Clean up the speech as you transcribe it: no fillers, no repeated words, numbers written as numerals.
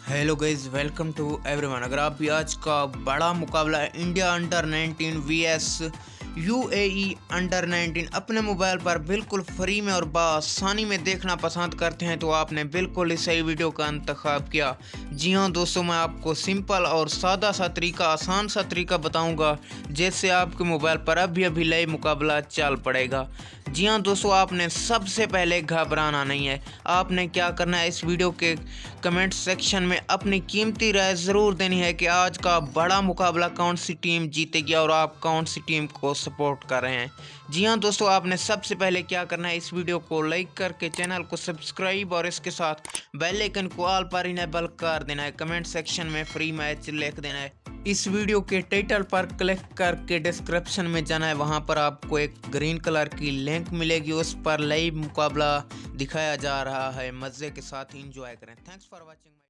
Hello guys, welcome to everyone. अगर आप भी आज का बड़ा मुकाबला India under 19 VS UAE under 19 अपने मोबाइल पर बिल्कुल फ्री में और बआसानी में देखना पसंद करते हैं तो आपने बिल्कुल इस सही वीडियो का इंतखाब किया। जी हाँ दोस्तों, मैं आपको सिंपल और सादा सा तरीका, आसान सा तरीका बताऊंगा जिससे आपके मोबाइल पर अभी लाइव मुकाबला चल पड़ेगा। जी हाँ दोस्तों, आपने सबसे पहले घबराना नहीं है। आपने क्या करना है, इस वीडियो के कमेंट सेक्शन में अपनी कीमती राय ज़रूर देनी है कि आज का बड़ा मुकाबला कौन सी टीम जीतेगी और आप कौन सी टीम को सपोर्ट कर रहे हैं। जी हाँ दोस्तों, आपने सबसे पहले क्या करना है, इस वीडियो को लाइक करके चैनल को सब्सक्राइब और इसके साथ बेल आइकन को ऑल पर इनेबल कर देना है। कमेंट सेक्शन में फ्री मैच लिख देना है। इस वीडियो के टाइटल पर क्लिक करके डिस्क्रिप्शन में जाना है, वहां पर आपको एक ग्रीन कलर की लिंक मिलेगी, उस पर लाइव मुकाबला दिखाया जा रहा है। मज़े के साथ एंजॉय करें। Thanks for watching.